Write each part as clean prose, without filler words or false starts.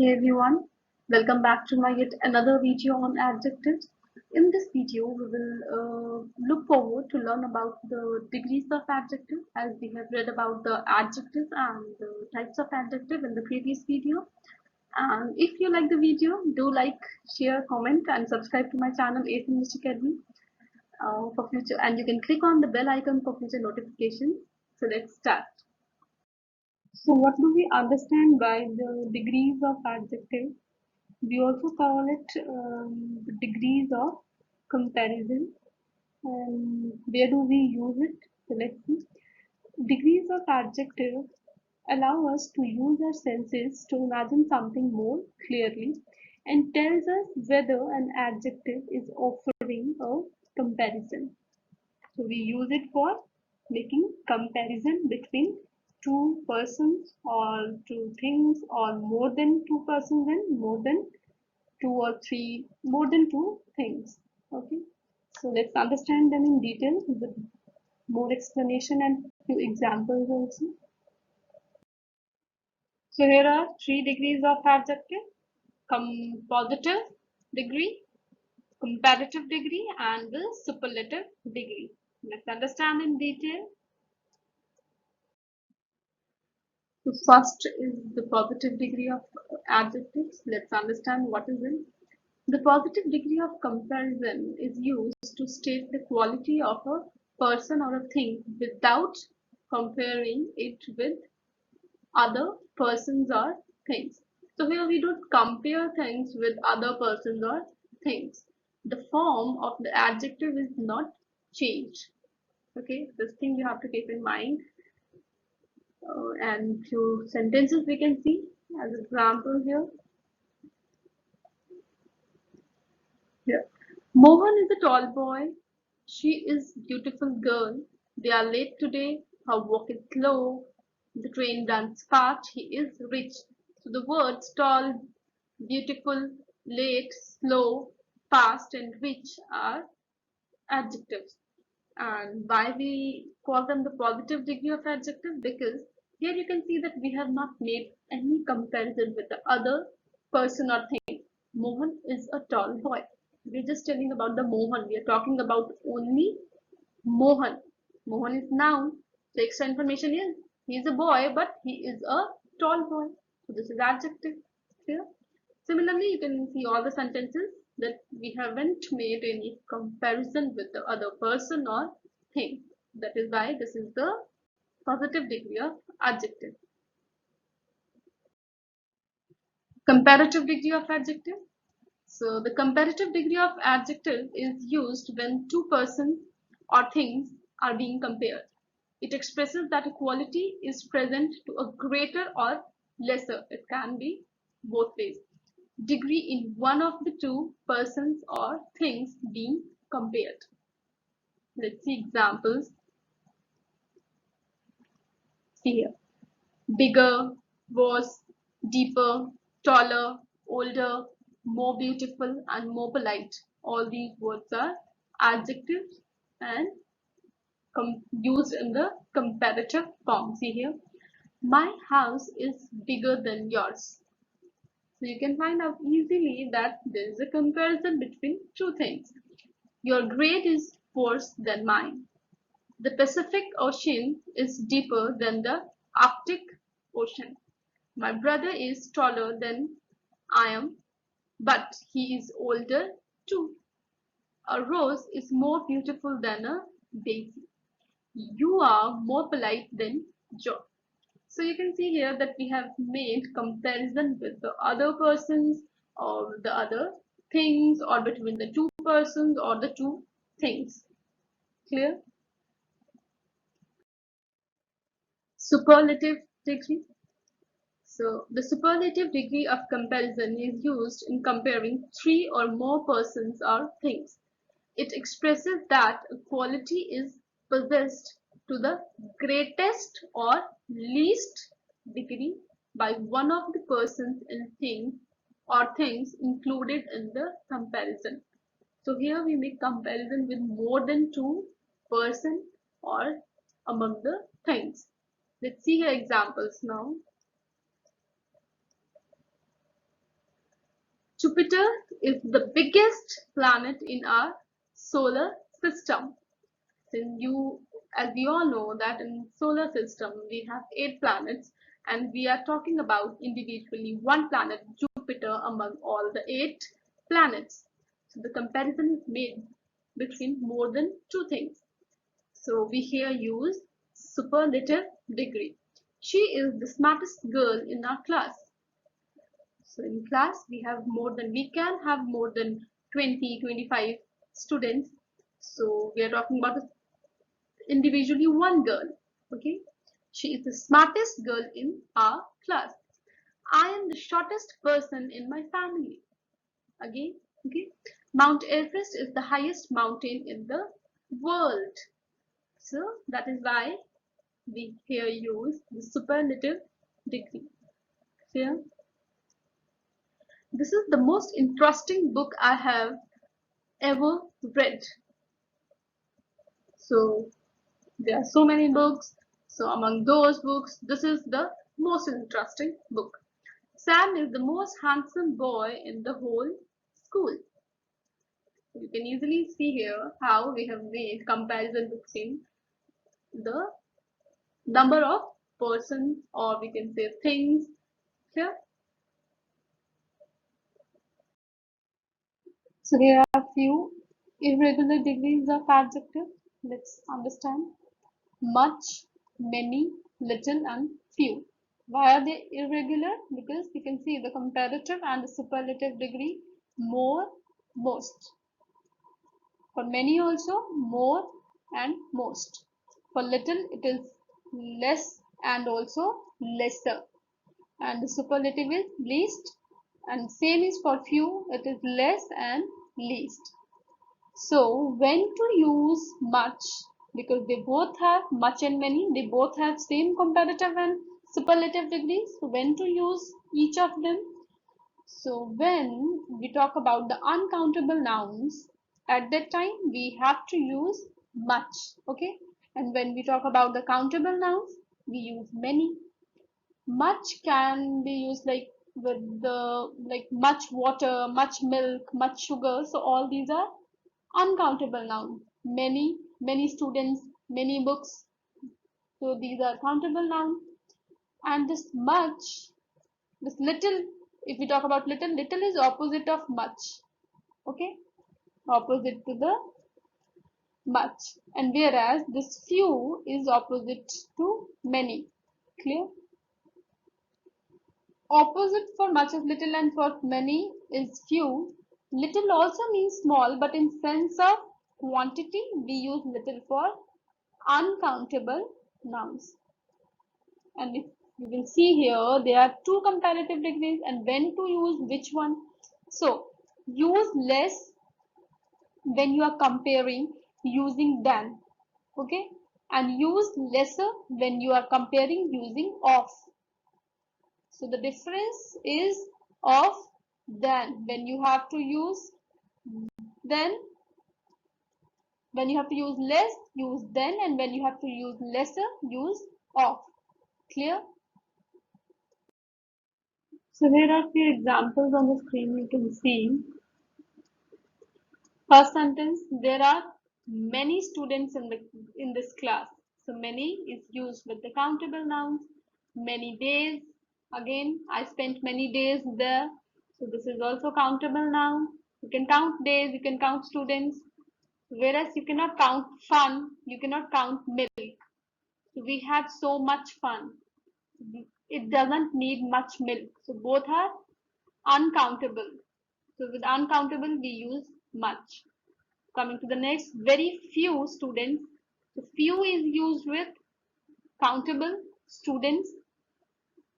Hey everyone, welcome back to my yet another video on adjectives. In this video, we will look forward to learn about the degrees of adjective as we have read about the adjectives and the types of adjective in the previous video. And if you like the video, do like, share, comment and subscribe to my channel AF English Academy for future. And you can click on the bell icon for future notifications. So let's start. So what do we understand by the degrees of adjective? We also call it the degrees of comparison. And where do we use it? So let's see. Degrees of adjective allow us to use our senses to imagine something more clearly and tells us whether an adjective is offering a comparison. So we use it for making comparison between two persons or two things or more than two persons and more than two or three, more than two things. Okay, so let's understand them in detail with more explanation and few examples also. So here are three degrees of adjective: positive degree, comparative degree, and the superlative degree. Let's understand in detail. So first is the positive degree of adjectives. Let's understand what is it. The positive degree of comparison is used to state the quality of a person or a thing without comparing it with other persons or things. So here we don't compare things with other persons or things. The form of the adjective is not changed. Okay, this thing you have to keep in mind. And few sentences we can see as example here. Here. Mohan is a tall boy. She is beautiful girl. They are late today. Her walk is slow. The train runs fast. He is rich. So the words tall, beautiful, late, slow, fast, and rich are adjectives. And why we call them the positive degree of adjective? Because here you can see that we have not made any comparison with the other person or thing. Mohan is a tall boy. We're just telling about the Mohan. We are talking about only Mohan. Mohan is noun. The extra information is he is a boy, but he is a tall boy. So this is adjective. Clear? Similarly, you can see all the sentences that we haven't made any comparison with the other person or thing. That is why this is the positive degree of adjective. Comparative degree of adjective. So the comparative degree of adjective is used when two persons or things are being compared. It expresses that a quality is present to a greater or lesser. It can be both ways. Degree in one of the two persons or things being compared. Let's see examples. See here. Bigger, worse, deeper, taller, older, more beautiful, and more polite. All these words are adjectives and used in the comparative form. See here. My house is bigger than yours. So you can find out easily that there is a comparison between two things. Your grade is worse than mine. The Pacific Ocean is deeper than the Arctic Ocean. My brother is taller than I am, but he is older too. A rose is more beautiful than a daisy. You are more polite than Joe. So you can see here that we have made comparison with the other persons or the other things or between the two persons or the two things. Clear? Superlative degree. So the superlative degree of comparison is used in comparing three or more persons or things. It expresses that a quality is possessed to the greatest or least degree by one of the persons and things or things included in the comparison. So here we make comparison with more than two person or among the things. Let's see here examples now. Jupiter is the biggest planet in our solar system. As we all know that in solar system we have 8 planets, and we are talking about individually one planet, Jupiter, among all the 8 planets. So the comparison is made between more than two things. So we here use superlative degree. She is the smartest girl in our class. So in class we can have more than 20, 25 students. So we are talking about individually one girl. Okay, she is the smartest girl in our class. I am the shortest person in my family. Again, okay, Mount Everest is the highest mountain in the world. So that is why we here use the superlative degree. Here, this is the most interesting book I have ever read. So there are so many books. So among those books, this is the most interesting book. Sam is the most handsome boy in the whole school. You can easily see here how we have made comparison between the number of persons, or we can say things here. So here are few irregular degrees of adjective. Let's understand. Much, many, little, and few. Why are they irregular? Because you can see the comparative and the superlative degree: more, most. For many also, more and most. For little it is less and also lesser. And the superlative is least, and same is for few, it is less and least. So when to use much, because they both have much and many, they both have same comparative and superlative degrees. So when to use each of them? So when we talk about the uncountable nouns, at that time we have to use much, okay? And when we talk about the countable nouns, we use many. Much can be used like with the like much water, much milk, much sugar. So all these are uncountable nouns. Many, many students, many books. So these are countable nouns. And this much, this little, if we talk about little, little is opposite of much. Okay, opposite to the much. And whereas this few is opposite to many. Clear? Opposite for much of little and for many is few. Little also means small, but in sense of quantity, we use little for uncountable nouns. And if you will see here, there are two comparative degrees and when to use which one. So use less when you are comparing using than, okay, and use lesser when you are comparing using of. So the difference is of than. When you have to use then, when you have to use less, use then, and when you have to use lesser, use of. Clear? So here are few examples on the screen. You can see first sentence, there are many students in this class. So many is used with the countable nouns. Many days, again I spent many days there. So this is also countable noun. You can count days, you can count students. Whereas you cannot count fun, you cannot count milk. So we had so much fun. It doesn't need much milk. So both are uncountable. So with uncountable we use much. Coming to the next, very few students. So few is used with countable. Students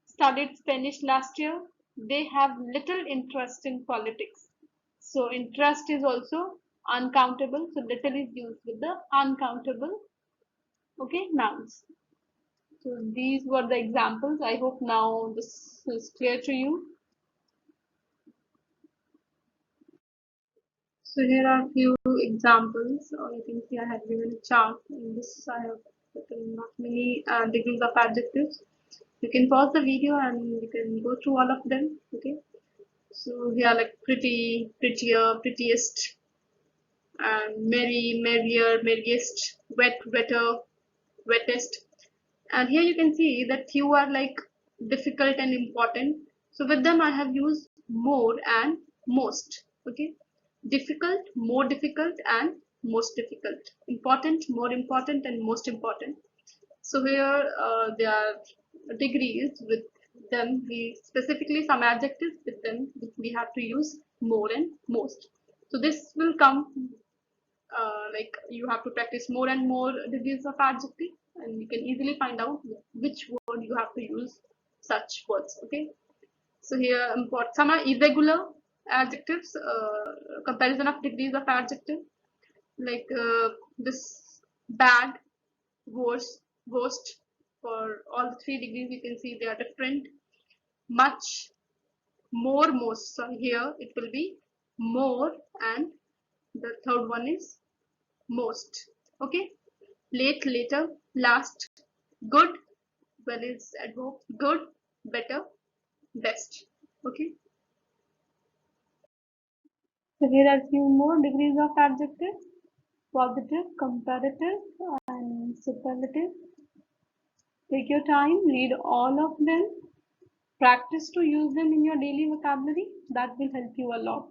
studied Spanish last year. They have little interest in politics. So interest is also uncountable. So little is used with the uncountable, okay, nouns. So these were the examples. I hope now this is clear to you. So here are a few examples, or you can see I have given a chart. In this I have written not many degrees of adjectives. You can pause the video and you can go through all of them. Okay. So here like pretty, prettier, prettiest, and merry, merrier, merriest, wet, wetter, wettest. And here you can see that few are like difficult and important. So with them I have used more and most. Okay, difficult, more difficult, and most difficult. Important, more important, and most important. So here there are degrees with them. We specifically some adjectives with them we have to use more and most. So this will come like you have to practice more and more degrees of adjective, and you can easily find out which word you have to use such words. Okay, so here some are irregular adjectives, comparison of degrees of adjective, like this bad, worse, worst. For all the three degrees you can see they are different. Much, more, most. So here it will be more, and the third one is most. Okay, late, later, last, good, well is adverb, good, better, best. Okay, so here are few more degrees of adjective: positive, comparative, and superlative. Take your time, read all of them, practice to use them in your daily vocabulary. That will help you a lot.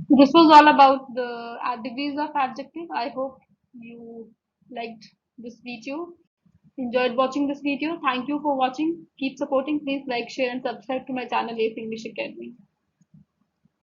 This was all about the degrees of adjective. I hope you liked this video, enjoyed watching this video. Thank you for watching. Keep supporting. Please like, share, and subscribe to my channel, Ace English Academy.